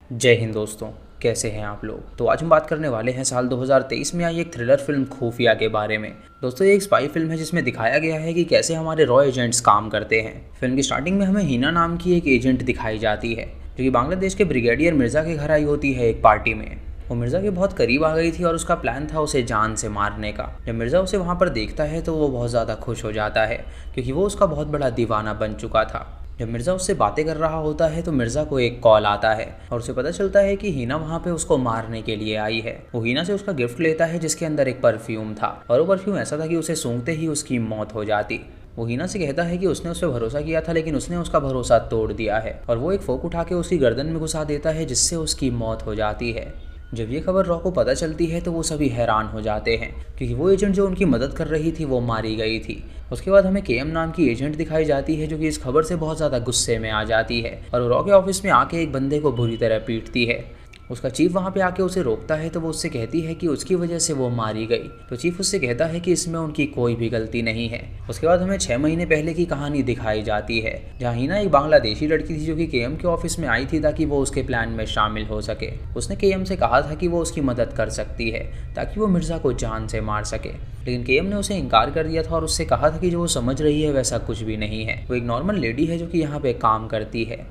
जय हिंद दोस्तों। कैसे हैं आप लोग। तो आज हम बात करने वाले हैं साल 2023 में आई एक थ्रिलर फिल्म खुफिया के बारे में। दोस्तों ये एक स्पाई फिल्म है जिसमें दिखाया गया है कि कैसे हमारे रॉ एजेंट्स काम करते हैं। फिल्म की स्टार्टिंग में हमें हीना नाम की एक एजेंट दिखाई जाती है जो कि बांग्लादेश के ब्रिगेडियर मिर्जा के घर आई होती है एक पार्टी में। वो मिर्जा के बहुत करीब आ गई थी और उसका प्लान था उसे जान से मारने का। जब मिर्जा उसे वहाँ पर देखता है तो वो बहुत ज़्यादा खुश हो जाता है क्योंकि वो उसका बहुत बड़ा दीवाना बन चुका था। जब मिर्ज़ा उससे बातें कर रहा होता है तो मिर्ज़ा को एक कॉल आता है और उसे पता चलता है कि हीना वहाँ पे उसको मारने के लिए आई है। वो हीना से उसका गिफ्ट लेता है जिसके अंदर एक परफ्यूम था और वो परफ्यूम ऐसा था कि उसे सूंघते ही उसकी मौत हो जाती। वो हीना से कहता है कि उसने उस पर भरोसा किया था लेकिन उसने उसका भरोसा तोड़ दिया है और वो एक फोक उठा के उसकी गर्दन में घुसा देता है जिससे उसकी मौत हो जाती है। जब ये खबर रॉ को पता चलती है तो वो सभी हैरान हो जाते हैं क्योंकि वो एजेंट जो उनकी मदद कर रही थी वो मारी गई थी। उसके बाद हमें केएम नाम की एजेंट दिखाई जाती है जो कि इस खबर से बहुत ज़्यादा गुस्से में आ जाती है और रॉ के ऑफिस में आके एक बंदे को बुरी तरह पीटती है। उसका चीफ वहाँ पे आके उसे रोकता है तो वो उससे कहती है कि उसकी वजह से वो मारी गई। तो चीफ उससे कहता है कि इसमें उनकी कोई भी गलती नहीं है। उसके बाद हमें 6 महीने पहले की कहानी दिखाई जाती है जहाँ हीना एक बांग्लादेशी लड़की थी जो कि केएम के ऑफिस में आई थी ताकि वो उसके प्लान में शामिल हो सके। उसने केएम से कहा था कि वो उसकी मदद कर सकती है ताकि वो मिर्जा को जान से मार सके, लेकिन केएम ने उसे इनकार कर दिया था और उससे कहा था कि जो वो समझ रही है वैसा कुछ भी नहीं है। वो एक नॉर्मल लेडी है जो कि यहाँ पे काम करती है।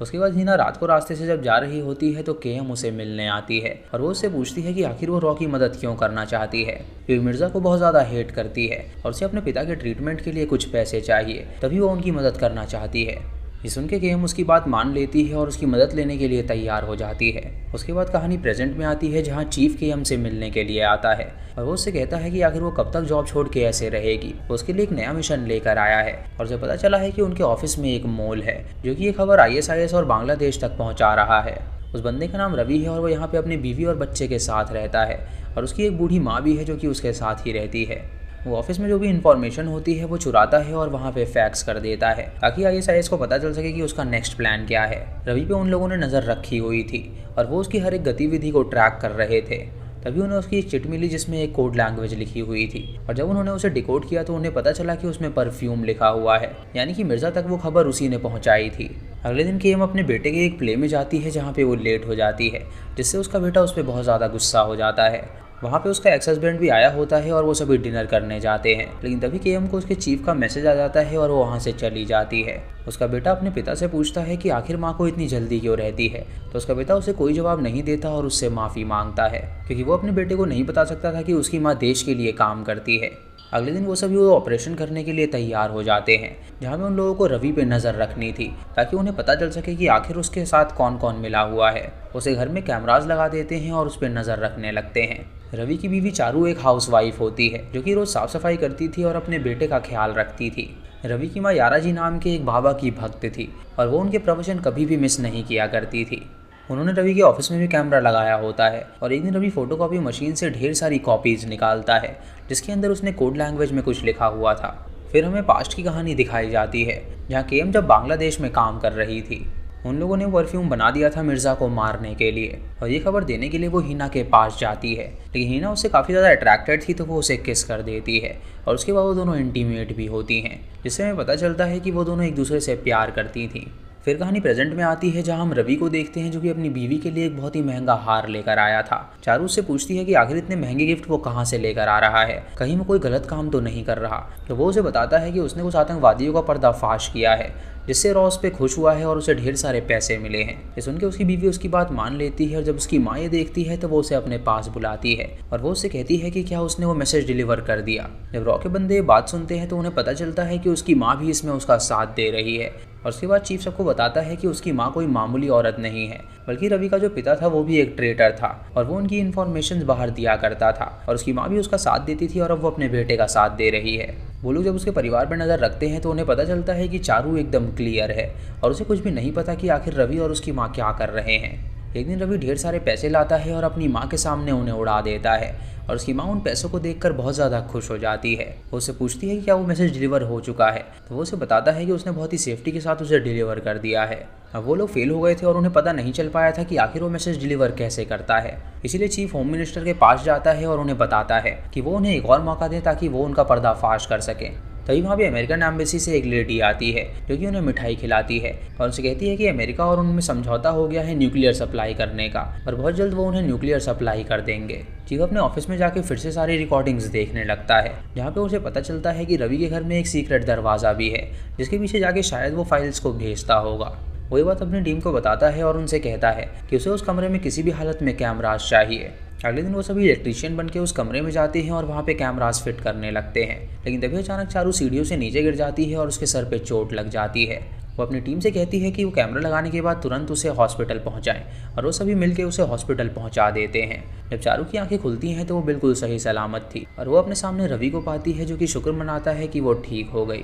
उसके बाद हीना रात को रास्ते से जब जा रही होती है तो केएम उसे मिलने आती है और वो उससे पूछती है कि आखिर वो रॉ की मदद क्यों करना चाहती है, क्योंकि मिर्जा को बहुत ज़्यादा हेट करती है और उसे अपने पिता के ट्रीटमेंट के लिए कुछ पैसे चाहिए, तभी वो उनकी मदद करना चाहती है। ये सुन के केएम उसकी बात मान लेती है और उसकी मदद लेने के लिए तैयार हो जाती है। उसके बाद कहानी प्रेजेंट में आती है जहाँ चीफ केएम से मिलने के लिए आता है और वो उससे कहता है कि आखिर वो कब तक जॉब छोड़ के ऐसे रहेगी। वो उसके लिए एक नया मिशन लेकर आया है और उसे पता चला है कि उनके ऑफिस में एक मोल है जो कि ये खबर आईएसआईएस और बांग्लादेश तक पहुँचा रहा है। उस बंदे का नाम रवि है और वो यहाँ पे अपनी बीवी और बच्चे के साथ रहता है और उसकी एक बूढ़ी माँ भी है जो कि उसके साथ ही रहती है। वो ऑफिस में जो भी इन्फॉर्मेशन होती है वो चुराता है और वहाँ पे फैक्स कर देता है ताकि आईएसआईएस को पता चल सके कि उसका नेक्स्ट प्लान क्या है। रवि पे उन लोगों ने नज़र रखी हुई थी और वो उसकी हर एक गतिविधि को ट्रैक कर रहे थे। तभी उन्हें उसकी एक चिट मिली जिसमें एक कोड लैंग्वेज लिखी हुई थी और जब उन्होंने उसे डिकोड किया तो उन्हें पता चला कि उसमें परफ्यूम लिखा हुआ है, यानी कि मिर्जा तक वो खबर उसी ने पहुंचाई थी। अगले दिन केएम अपने बेटे के एक प्ले में जाती है जहाँ पे वो लेट हो जाती है जिससे उसका बेटा उस पर बहुत ज़्यादा गुस्सा हो जाता है। वहाँ पे उसका एक्स हस्बैंड भी आया होता है और वो सभी डिनर करने जाते हैं, लेकिन तभी केएम को उसके चीफ का मैसेज आ जाता है और वो वहाँ से चली जाती है। उसका बेटा अपने पिता से पूछता है कि आखिर माँ को इतनी जल्दी क्यों रहती है, तो उसका बेटा उसे कोई जवाब नहीं देता और उससे माफ़ी मांगता है क्योंकि वो अपने बेटे को नहीं बता सकता था कि उसकी माँ देश के लिए काम करती है। अगले दिन वो सभी वो ऑपरेशन करने के लिए तैयार हो जाते हैं जहाँ में उन लोगों को रवि पे नज़र रखनी थी ताकि उन्हें पता चल सके कि आखिर उसके साथ कौन कौन मिला हुआ है। उसे घर में कैमराज लगा देते हैं और उस पर नज़र रखने लगते हैं। रवि की बीवी चारू एक हाउसवाइफ होती है जो कि रोज़ साफ़ सफाई करती थी और अपने बेटे का ख्याल रखती थी। रवि की माँ यारा जी नाम के एक बाबा की भक्त थी और वो उनके प्रवचन कभी भी मिस नहीं किया करती थी। उन्होंने रवि के ऑफिस में भी कैमरा लगाया होता है और एक दिन रवि फोटोकॉपी मशीन से ढेर सारी कॉपीज़ निकालता है जिसके अंदर उसने कोड लैंग्वेज में कुछ लिखा हुआ था। फिर हमें पास्ट की कहानी दिखाई जाती है जहाँ केएम जब बांग्लादेश में काम कर रही थी उन लोगों ने परफ्यूम बना दिया था मिर्ज़ा को मारने के लिए और ये खबर देने के लिए वो हीना के पास जाती है, लेकिन हीना उससे काफ़ी ज़्यादा अट्रैक्टेड थी तो वो उसे किस कर देती है और उसके बाद वो दोनों इंटीमेट भी होती हैं जिससे हमें पता चलता है कि वो दोनों एक दूसरे से प्यार करती थी। फिर कहानी प्रेजेंट में आती है जहां हम रवि को देखते हैं जो कि अपनी बीवी के लिए एक बहुत ही महंगा हार लेकर आया था। चारू उससे पूछती है कि आखिर इतने महंगे गिफ्ट वो कहां से लेकर आ रहा है, कहीं वो कोई गलत काम तो नहीं कर रहा। तो वो उसे बताता है कि उसने कुछ आतंकवादियों का पर्दाफाश किया है जिससे रॉस पे खुश हुआ है और उसे ढेर सारे पैसे मिले हैं। ये सुन के उसकी बीवी उसकी बात मान लेती है और जब उसकी माँ ये देखती है तो वो उसे अपने पास बुलाती है और वो उससे कहती है कि क्या उसने वो मैसेज डिलीवर कर दिया। जब रॉ के बंदे ये बात सुनते हैं तो उन्हें पता चलता है कि उसकी माँ भी इसमें उसका साथ दे रही है और उसके बाद चीफ सबको बताता है कि उसकी माँ कोई मामूली औरत नहीं है बल्कि रवि का जो पिता था वो भी एक ट्रेटर था और वो उनकी इन्फॉर्मेशन बाहर दिया करता था और उसकी माँ भी उसका साथ देती थी और अब वो अपने बेटे का साथ दे रही है। वो लोग जब उसके परिवार पर नज़र रखते हैं तो उन्हें पता चलता है कि चारू एकदम क्लियर है और उसे कुछ भी नहीं पता कि आखिर रवि और उसकी माँ क्या कर रहे हैं। एक दिन रवि ढेर सारे पैसे लाता है और अपनी माँ के सामने उन्हें उड़ा देता है और उसकी माँ उन पैसों को देखकर बहुत ज़्यादा खुश हो जाती है। वो उससे पूछती है कि क्या वो मैसेज डिलीवर हो चुका है, तो वो उसे बताता है कि उसने बहुत ही सेफ्टी के साथ उसे डिलीवर कर दिया है। अब वो लोग फेल हो गए थे और उन्हें पता नहीं चल पाया था कि आखिर वो मैसेज डिलीवर कैसे करता है। इसीलिए चीफ होम मिनिस्टर के पास जाता है और उन्हें बताता है कि वो उन्हें एक और मौका दें ताकि वो उनका पर्दाफाश कर सकें। तभी वहाँ पे अमेरिकन एम्बेसी से एक लेडी आती है जो कि उन्हें मिठाई खिलाती है और उनसे कहती है कि अमेरिका और उनमें समझौता हो गया है न्यूक्लियर सप्लाई करने का और बहुत जल्द वो उन्हें न्यूक्लियर सप्लाई कर देंगे। चीफ अपने ऑफिस में जाके फिर से सारी रिकॉर्डिंग्स देखने लगता है जहाँ पे उसे पता चलता है कि रवि के घर में एक सीक्रेट दरवाज़ा भी है जिसके पीछे जाके शायद वो फाइल्स को भेजता होगा। वही बात अपनी टीम को बताता है और उनसे कहता है कि उसे उस कमरे में किसी भी हालत में कैमरास चाहिए। अगले दिन वो सभी इलेक्ट्रीशियन बन के उस कमरे में जाते हैं और वहाँ पे कैमरास फिट करने लगते हैं, लेकिन तभी अचानक चारू सीढ़ियों से नीचे गिर जाती है और उसके सर पे चोट लग जाती है। वो अपनी टीम से कहती है कि वो कैमरा लगाने के बाद तुरंत उसे हॉस्पिटल पहुंचाएं और वो सभी मिलकर उसे हॉस्पिटल पहुंचा देते हैं। जब चारू की आंखें खुलती हैं तो वो बिल्कुल सही सलामत थी और वो अपने सामने रवि को पाती है जो कि शुक्र मनाता है कि वो ठीक हो गई।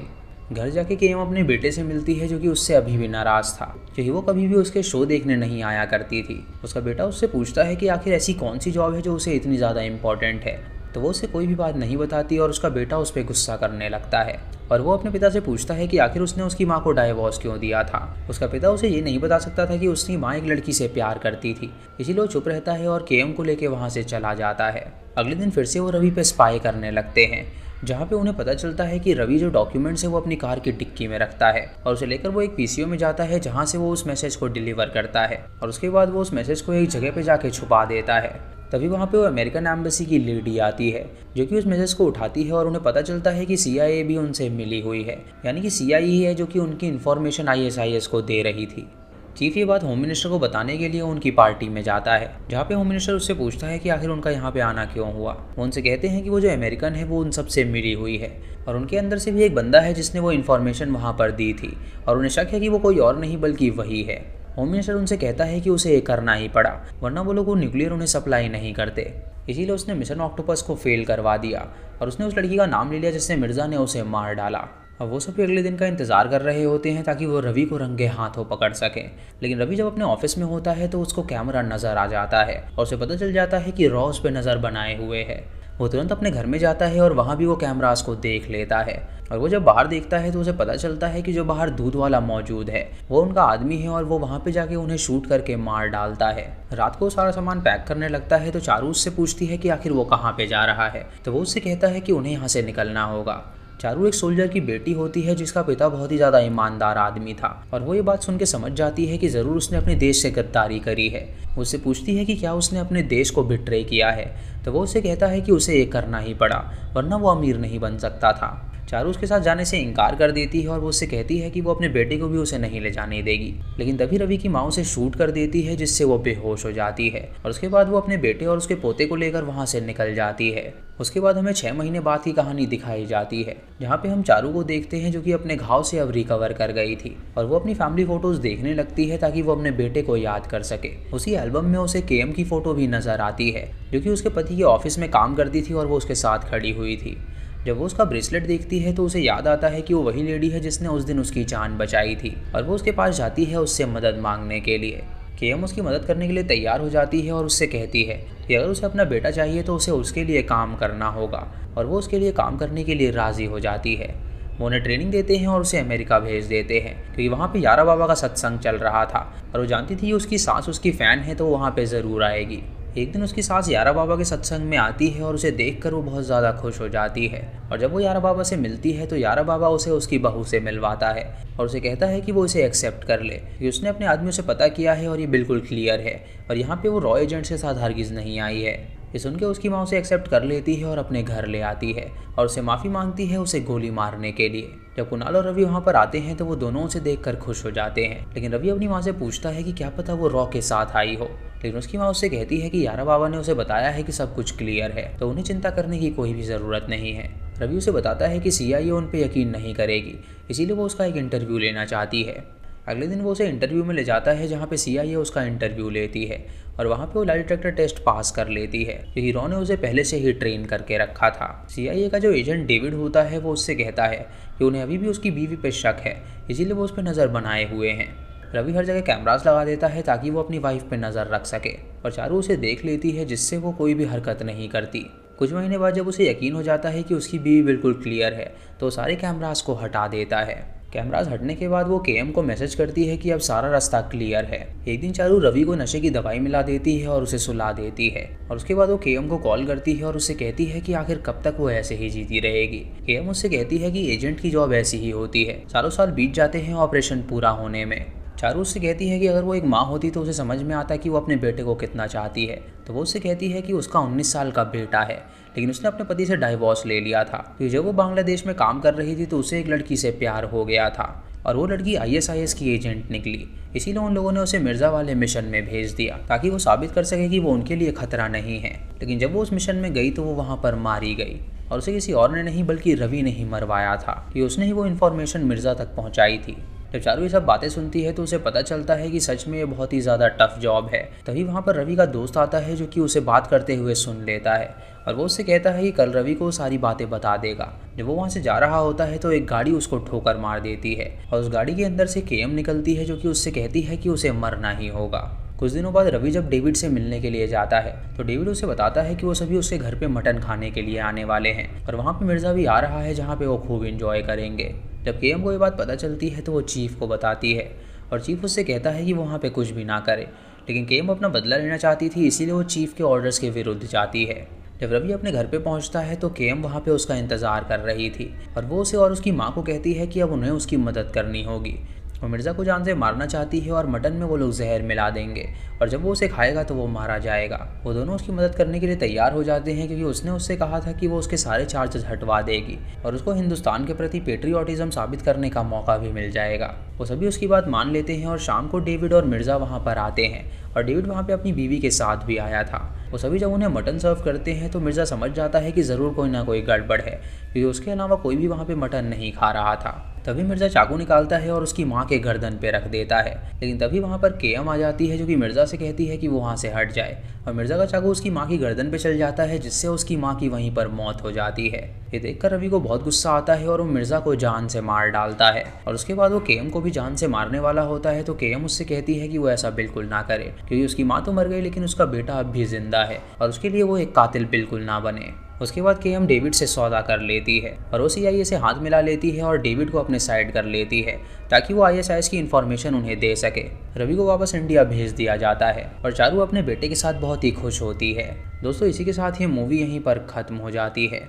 घर जाके केम अपने बेटे से मिलती है जो कि उससे अभी भी नाराज़ था क्योंकि वो कभी भी उसके शो देखने नहीं आया करती थी। उसका बेटा उससे पूछता है कि आखिर ऐसी कौन सी जॉब है जो उसे इतनी ज़्यादा इम्पोर्टेंट है, तो वो उसे कोई भी बात नहीं बताती और उसका बेटा उस पर गुस्सा करने लगता है और वो अपने पिता से पूछता है कि आखिर उसने उसकी माँ को डाइवोर्स क्यों दिया था। उसका पिता उसे ये नहीं बता सकता था कि उसकी माँ एक लड़की से प्यार करती थी, इसीलिए वो चुप रहता है और केएम को लेकर वहाँ से चला जाता है। अगले दिन फिर से वो रवि पे स्पाई करने लगते हैं जहाँ पे उन्हें पता चलता है कि रवि जो डॉक्यूमेंट्स है वो अपनी कार की डिक्की में रखता है और उसे लेकर वो एक पीसीओ में जाता है जहाँ से वो उस मैसेज को डिलीवर करता है और उसके बाद वो उस मैसेज को एक जगह पे जाके छुपा देता है। तभी वहाँ पे वो अमेरिकन एम्बेसी की लेडी आती है जो कि उस मैसेज को उठाती है और उन्हें पता चलता है कि CIA भी उनसे मिली हुई है, यानी कि CIA ही है जो कि उनकी इन्फॉर्मेशन ISIS को दे रही थी। चीफ ये बात होम मिनिस्टर को बताने के लिए उनकी पार्टी में जाता है जहाँ पे होम मिनिस्टर उससे पूछता है कि आखिर उनका यहाँ पे आना क्यों हुआ। वो उनसे कहते हैं कि वो जो अमेरिकन है वो उन सब से मिली हुई है और उनके अंदर से भी एक बंदा है जिसने वो इन्फॉर्मेशन वहाँ पर दी थी और उन्हें शक है कि वो कोई और नहीं बल्कि वही है। होम मिनिस्टर उनसे कहता है कि उसे ये करना ही पड़ा वरना वो लोग न्यूक्लियर उन्हें सप्लाई नहीं करते, इसीलिए उसने मिशन ऑक्टोपस को फेल करवा दिया और उसने उस लड़की का नाम ले लिया जिससे मिर्जा ने उसे मार डाला। अब वो सभी अगले दिन का इंतजार कर रहे होते हैं ताकि वो रवि को रंगे हाथों पकड़ सकें, लेकिन रवि जब अपने ऑफिस में होता है तो उसको कैमरा नजर आ जाता है और उसे पता चल जाता है कि रॉ उस पे नज़र बनाए हुए है। वो तुरंत अपने घर में जाता है और वहाँ भी वो कैमरास को देख लेता है और वो जब बाहर देखता है तो उसे पता चलता है कि जो बाहर दूध वाला मौजूद है वो उनका आदमी है और वो वहाँ पे जाके उन्हें शूट करके मार डालता है। रात को सारा सामान पैक करने लगता है तो चारू उससे पूछती है कि आखिर वो कहाँ पे जा रहा है, तो वो उससे कहता है कि उन्हें यहाँ से निकलना होगा। चारू एक सोल्जर की बेटी होती है जिसका पिता बहुत ही ज़्यादा ईमानदार आदमी था और वो ये बात सुन के समझ जाती है कि ज़रूर उसने अपने देश से गद्दारी करी है। वो उससे पूछती है कि क्या उसने अपने देश को बिट्रे किया है, तो वो उसे कहता है कि उसे ये करना ही पड़ा वरना वो अमीर नहीं बन सकता था। चारू उसके साथ जाने से इनकार कर देती है और वो उससे कहती है कि वो अपने बेटे को भी उसे नहीं ले जाने देगी, लेकिन तभी रवि की माँ उसे शूट कर देती है जिससे वो बेहोश हो जाती है और उसके बाद वो अपने बेटे और उसके पोते को लेकर वहाँ से निकल जाती है। उसके बाद हमें 6 महीने बाद की कहानी दिखाई जाती है जहाँ पे हम चारू को देखते हैं जो कि अपने घाव से अब रिकवर कर गई थी और वो अपनी फैमिली फोटोज देखने लगती है ताकि वो अपने बेटे को याद कर सके। उसी एल्बम में उसे केएम की फोटो भी नजर आती है जो कि उसके पति के ऑफिस में काम करती थी और वो उसके साथ खड़ी हुई थी। जब वो उसका ब्रेसलेट देखती है तो उसे याद आता है कि वो वही लेडी है जिसने उस दिन उसकी जान बचाई थी और वो उसके पास जाती है उससे मदद मांगने के लिए। केएम उसकी मदद करने के लिए तैयार हो जाती है और उससे कहती है कि अगर उसे अपना बेटा चाहिए तो उसे उसके लिए काम करना होगा और वो उसके लिए काम करने के लिए राज़ी हो जाती है। वो उन्हें ट्रेनिंग देते हैं और उसे अमेरिका भेज देते हैं क्योंकि वहाँ पे यारा बाबा का सत्संग चल रहा था और वो जानती थी कि उसकी सास उसकी फ़ैन है तो वहाँ पे ज़रूर आएगी। एक दिन उसकी सास यारा बाबा के सत्संग में आती है और उसे देखकर वो बहुत ज़्यादा खुश हो जाती है और जब वो यारा बाबा से मिलती है तो यारा बाबा उसे उसकी बहू से मिलवाता है और उसे कहता है कि वो इसे एक्सेप्ट कर ले क्योंकि उसने अपने आदमियों से पता किया है और ये बिल्कुल क्लियर है और यहाँ पे वो रॉ एजेंट्स के साथ हरगिज़ नहीं आई है। ये सुन के उसकी माँ उसे एक्सेप्ट कर लेती है और अपने घर ले आती है और उसे माफ़ी मांगती है उसे गोली मारने के लिए। जब कुणाल और रवि वहाँ पर आते हैं तो वो दोनों उसे देखकर खुश हो जाते हैं, लेकिन रवि अपनी माँ से पूछता है कि क्या पता वो रॉ के साथ आई हो, लेकिन उसकी माँ उससे कहती है कि यारा बाबा ने उसे बताया है कि सब कुछ क्लियर है तो उन्हें चिंता करने की कोई भी ज़रूरत नहीं है। रवि उसे बताता है कि CIA उन पर यकीन नहीं करेगी, इसीलिए वो उसका एक इंटरव्यू लेना चाहती है। अगले दिन वो उसे इंटरव्यू में ले जाता है जहाँ पे CIA उसका इंटरव्यू लेती है और वहाँ पे वो लाई डिटेक्टर टेस्ट पास कर लेती है क्योंकि रॉ ने उसे पहले से ही ट्रेन करके रखा था। CIA का जो एजेंट डेविड होता है वो उससे कहता है कि उन्हें अभी भी उसकी बीवी पे शक है, इसीलिए वो उस पर नज़र बनाए हुए हैं। रवि हर जगह कैमरास लगा देता है ताकि वो अपनी वाइफ पे नज़र रख सके और चारू उसे देख लेती है जिससे वो कोई भी हरकत नहीं करती। कुछ महीने बाद जब उसे यकीन हो जाता है कि उसकी बीवी बिल्कुल क्लियर है तो सारे कैमरास को हटा देता है। कैमरास हटने के बाद वो केएम को मैसेज करती है कि अब सारा रास्ता क्लियर है। एक दिन चारू रवि को नशे की दवाई मिला देती है और उसे सुला देती है और उसके बाद वो केएम को कॉल करती है और उससे कहती है कि आखिर कब तक वो ऐसे ही जीती रहेगी। केएम उससे कहती है कि एजेंट की जॉब ऐसी ही होती है। चारों साल बीत जाते हैं ऑपरेशन पूरा होने में। चारू उससे कहती है कि अगर वो एक माँ होती तो उसे समझ में आता कि वो अपने बेटे को कितना चाहती है। तो वो उससे कहती है कि उसका 19 साल का बेटा है, लेकिन उसने अपने पति से डाइवोर्स ले लिया था क्योंकि जब वो बांग्लादेश में काम कर रही थी तो उसे एक लड़की से प्यार हो गया था और वो लड़की ISIS की एजेंट निकली। इसीलिए उन लोगों ने उसे मिर्ज़ा वाले मिशन में भेज दिया ताकि वो साबित कर सके कि वो उनके लिए खतरा नहीं है। लेकिन जब वो उस मिशन में गई तो वो वहाँ पर मारी गई और उसे किसी और ने नहीं बल्कि रवि ने ही मरवाया था कि उसने ही वो इन्फॉर्मेशन मिर्ज़ा तक पहुँचाई थी। जब चारू ये सब बातें सुनती है तो उसे पता चलता है कि सच में ये बहुत ही ज़्यादा टफ जॉब है। तभी वहाँ पर रवि का दोस्त आता है जो कि उसे बात करते हुए सुन लेता है और वो उससे कहता है कि कल रवि को सारी बातें बता देगा। जब वो वहाँ से जा रहा होता है तो एक गाड़ी उसको ठोकर मार देती है और उस गाड़ी के अंदर से केएम निकलती है जो कि उससे कहती है कि उसे मरना ही होगा। कुछ दिनों बाद रवि जब डेविड से मिलने के लिए जाता है तो डेविड उसे बताता है कि वो सभी उसके घर पे मटन खाने के लिए आने वाले हैं और वहाँ पे मिर्ज़ा भी आ रहा है जहाँ पे वो खूब इंजॉय करेंगे। जब केएम को ये बात पता चलती है तो वो चीफ को बताती है और चीफ उससे कहता है कि वो वहाँ पे कुछ भी ना करे, लेकिन केएम अपना बदला लेना चाहती थी इसीलिए वो चीफ के ऑर्डर्स के विरुद्ध जाती है। जब रवि अपने घर पे पहुंचता है तो केएम वहाँ पे उसका इंतज़ार कर रही थी और वो उसे और उसकी माँ को कहती है कि अब उन्हें उसकी मदद करनी होगी। वो मिर्ज़ा को जान से मारना चाहती है और मटन में वो लोग जहर मिला देंगे और जब वो उसे खाएगा तो वो मारा जाएगा। वो दोनों उसकी मदद करने के लिए तैयार हो जाते हैं क्योंकि उसने उससे कहा था कि वो उसके सारे चार्जेस हटवा देगी और उसको हिंदुस्तान के प्रति पेट्रियोटिज्म साबित करने का मौका भी मिल जाएगा। वो सभी उसकी बात मान लेते हैं और शाम को डेविड और मिर्ज़ा वहाँ पर आते हैं और डेविड वहाँ पे अपनी बीवी के साथ भी आया था। वो सभी जब उन्हें मटन सर्व करते हैं तो मिर्ज़ा समझ जाता है कि ज़रूर कोई ना कोई गड़बड़ है क्योंकि उसके अलावा कोई भी वहाँ पे मटन नहीं खा रहा था। तभी मिर्ज़ा चाकू निकालता है और उसकी माँ के गर्दन पे रख देता है, लेकिन तभी वहाँ पर केएम आ जाती है जो कि मिर्ज़ा से कहती है कि वो वहाँ से हट जाए और मिर्ज़ा का चाकू उसकी माँ की गर्दन पे चल जाता है जिससे उसकी माँ की वहीं पर मौत हो जाती है। ये देखकर रवि को बहुत गुस्सा आता है और वो मिर्ज़ा को जान से मार डालता है और उसके बाद वो केएम को भी जान से मारने वाला होता है तो केएम उससे कहती है कि वो ऐसा बिल्कुल ना करे क्योंकि उसकी माँ तो मर गई लेकिन उसका बेटा अब भी जिंदा है और उसके लिए वो एक कातिल बिल्कुल ना बने। उसके बाद केएम डेविड से सौदा कर लेती है और वो CIA से हाथ मिला लेती है और डेविड को अपने साइड कर लेती है ताकि वो ISIS की इन्फॉर्मेशन उन्हें दे सके। रवि को वापस इंडिया भेज दिया जाता है और चारू अपने बेटे के साथ बहुत ही खुश होती है। दोस्तों इसी के साथ ये मूवी यहीं पर ख़त्म हो जाती है।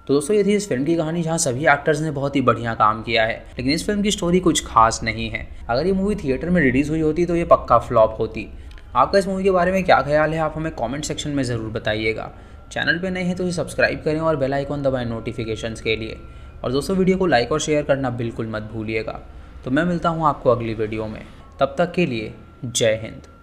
तो दोस्तों ये थी इस फिल्म की कहानी जहाँ सभी एक्टर्स ने बहुत ही बढ़िया काम किया है, लेकिन इस फिल्म की स्टोरी कुछ खास नहीं है। अगर ये मूवी थिएटर में रिलीज़ हुई होती तो ये पक्का फ्लॉप होती। आपका इस मूवी के बारे में क्या ख्याल है, आप हमें कमेंट सेक्शन में ज़रूर बताइएगा। चैनल पे नए हैं तो इसे सब्सक्राइब करें और बेल आइकॉन दबाएं नोटिफिकेशंस के लिए। और दोस्तों वीडियो को लाइक और शेयर करना बिल्कुल मत भूलिएगा। तो मैं मिलता हूँ आपको अगली वीडियो में, तब तक के लिए जय हिंद।